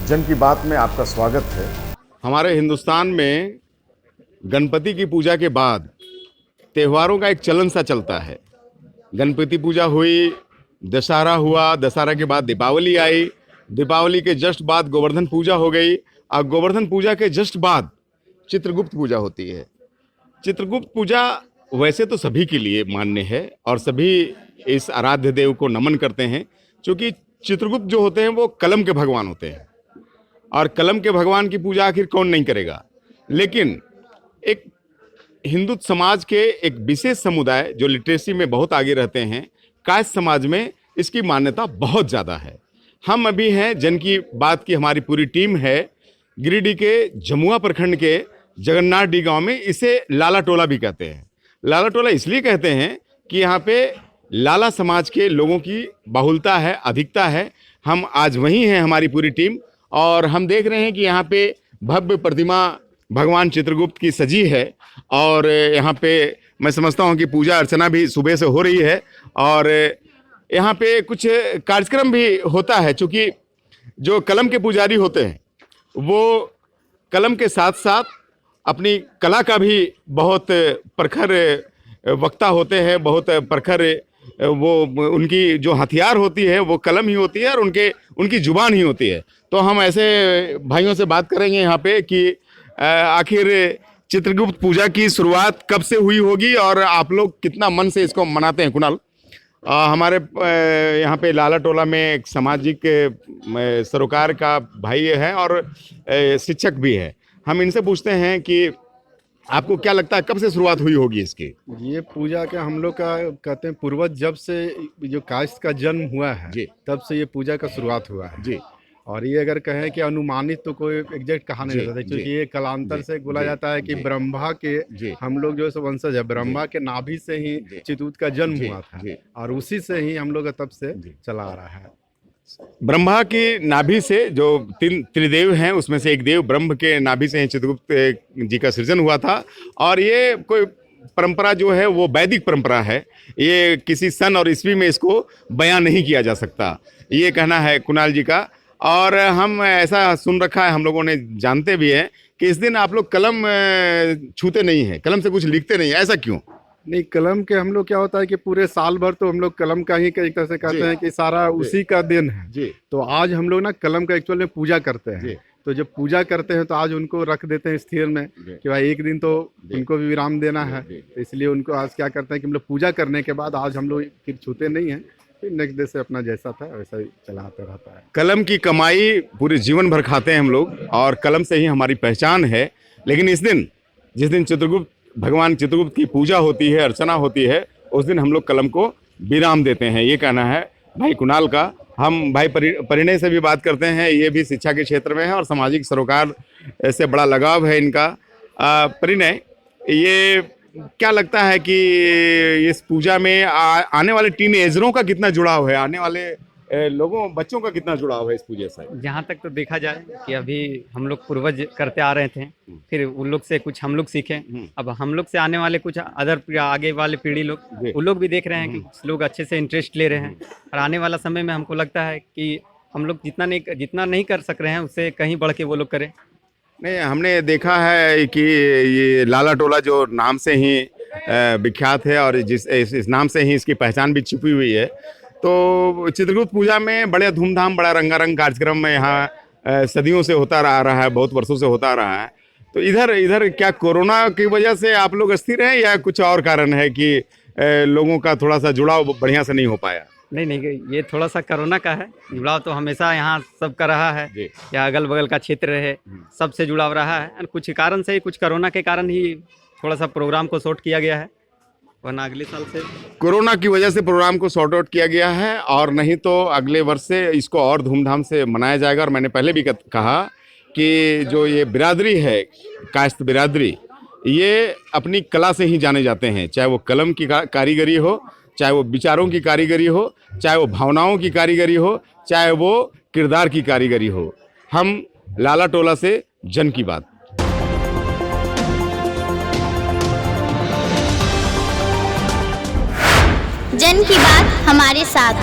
जन की बात में आपका स्वागत है। हमारे हिंदुस्तान में गणपति की पूजा के बाद त्योहारों का एक चलन सा चलता है। गणपति पूजा हुई, दशहरा हुआ, दशहरा के बाद दीपावली आई, दीपावली के जस्ट बाद गोवर्धन पूजा हो गई और गोवर्धन पूजा के जस्ट बाद चित्रगुप्त पूजा होती है। चित्रगुप्त पूजा वैसे तो सभी के लिए मान्य है और सभी इस आराध्य देव को नमन करते हैं, क्योंकि चित्रगुप्त जो होते हैं वो कलम के भगवान होते हैं और कलम के भगवान की पूजा आखिर कौन नहीं करेगा। लेकिन एक हिंदू समाज के एक विशेष समुदाय जो लिटरेसी में बहुत आगे रहते हैं, कायस्थ समाज में इसकी मान्यता बहुत ज़्यादा है। हम अभी हैं, जन की बात की हमारी पूरी टीम है गिरिडीह के जमुआ प्रखंड के जगन्नाथ डी गांव में। इसे लाला टोला भी कहते हैं। लाला टोला इसलिए कहते हैं कि यहाँ पे लाला समाज के लोगों की बहुलता है, अधिकता है। हम आज वहीं हैं, हमारी पूरी टीम, और हम देख रहे हैं कि यहाँ पे भव्य प्रतिमा भगवान चित्रगुप्त की सजी है और यहाँ पे मैं समझता हूँ कि पूजा अर्चना भी सुबह से हो रही है और यहाँ पे कुछ कार्यक्रम भी होता है। चूँकि जो कलम के पुजारी होते हैं वो कलम के साथ साथ अपनी कला का भी बहुत प्रखर वक्ता होते हैं, बहुत प्रखर वो उनकी जो हथियार होती है वो कलम ही होती है और उनकी जुबान ही होती है। तो हम ऐसे भाइयों से बात करेंगे यहाँ पे कि आखिर चित्रगुप्त पूजा की शुरुआत कब से हुई होगी और आप लोग कितना मन से इसको मनाते हैं। कुणाल, हमारे यहाँ पे लाला टोला में एक सामाजिक सरोकार का भाई है और शिक्षक भी है। हम इनसे पूछते हैं कि आपको क्या लगता है कब से शुरुआत हुई होगी इसकी? ये पूजा का हम लोग का कहते हैं पूर्वज जब से जो कायस्थ का जन्म हुआ है जी, तब से ये पूजा का शुरुआत हुआ है जी। और ये अगर कहें कि अनुमानित तो कोई एग्जैक्ट कहा नहीं जाता, क्योंकि ये कालांतर से बोला जाता है कि ब्रह्मा के हम लोग जो है वंशज है, ब्रह्मा के नाभि से ही चित्रगुप्त का जन्म हुआ था और उसी से ही हम लोग तब से चला आ रहा है। ब्रह्मा की नाभि से जो तीन त्रिदेव हैं उसमें से एक देव ब्रह्म के नाभि से ही चित्रगुप्त जी का सृजन हुआ था। और ये कोई परंपरा जो है वो वैदिक परंपरा है, ये किसी सन और ईस्वी में इसको बयां नहीं किया जा सकता, ये कहना है कुणाल जी का। और हम ऐसा सुन रखा है, हम लोगों ने जानते भी हैं कि इस दिन आप लोग कलम छूते नहीं हैं, कलम से कुछ लिखते नहीं, ऐसा क्यों? नहीं, कलम के हम लोग क्या होता है कि पूरे साल भर तो हम लोग कलम का ही एक तरह से कहते हैं कि सारा उसी का दिन है जी। तो आज हम लोग ना कलम का एक्चुअल में पूजा करते हैं। तो जब पूजा करते हैं तो आज उनको रख देते हैं स्थिर में कि भाई एक दिन तो उनको भी विराम देना है, तो इसलिए उनको आज क्या करते हैं कि हम लोग पूजा करने के बाद आज हम लोग फिर छूते नहीं हैं, फिर नेक्स्ट डे से अपना जैसा था वैसा ही चलाते रहता है। कलम की कमाई पूरे जीवन भर खाते हैं हम लोग और कलम से ही हमारी पहचान है। लेकिन इस दिन, जिस दिन चित्रगुप्त भगवान चित्रगुप्त की पूजा होती है, अर्चना होती है, उस दिन हम लोग कलम को विराम देते हैं, ये कहना है भाई कुणाल का। हम भाई परिणय से भी बात करते हैं, ये भी शिक्षा के क्षेत्र में है और सामाजिक सरोकार से बड़ा लगाव है इनका। परिणय, ये क्या लगता है कि इस पूजा में आने वाले टीनेजरों का कितना जुड़ाव है, आने वाले लोगों बच्चों का कितना जुड़ाव है इस पूजा से? जहाँ तक तो देखा जाए कि अभी हम लोग पूर्वज करते आ रहे थे, फिर उन लोग से कुछ हम लोग सीखें, अब हम लोग से आने वाले कुछ अदर आगे वाले पीढ़ी लोग, उन लोग भी देख रहे हैं कि कुछ लोग अच्छे से इंटरेस्ट ले रहे हैं और आने वाला समय में हमको लगता है कि हम लोग जितना नहीं कर सक रहे हैं उससे कहीं बढ़ के वो लोग करें। नहीं, हमने देखा है कि ये लाला टोला जो नाम से ही विख्यात है और इस नाम से ही इसकी पहचान भी छिपी हुई है। तो चित्रगुप्त पूजा में बड़े धूमधाम, बड़ा रंगारंग कार्यक्रम में यहाँ सदियों से होता आ रहा है, बहुत वर्षों से होता आ रहा है। तो इधर क्या कोरोना की वजह से आप लोग अस्थिर हैं या कुछ और कारण है कि लोगों का थोड़ा सा जुड़ाव बढ़िया से नहीं हो पाया? नहीं, ये थोड़ा सा कोरोना का है। जुड़ाव तो हमेशा यहाँ सबका रहा है, या अगल बगल का क्षेत्र है, सबसे जुड़ाव रहा है। कुछ कारण से, कुछ कोरोना के कारण ही थोड़ा सा प्रोग्राम को शॉर्ट किया गया है, वरना अगले साल से कोरोना की वजह से प्रोग्राम को शॉर्ट आउट किया गया है और नहीं तो अगले वर्ष से इसको और धूमधाम से मनाया जाएगा। और मैंने पहले भी कहा कि जो ये बिरादरी है, कायस्थ बिरादरी, ये अपनी कला से ही जाने जाते हैं, चाहे वो कलम की कारीगरी हो, चाहे वो विचारों की कारीगरी हो, चाहे वो भावनाओं की कारीगरी हो, चाहे वो किरदार की कारीगरी हो। हम लाला टोला से जन की बात। जन की बात हमारे साथ।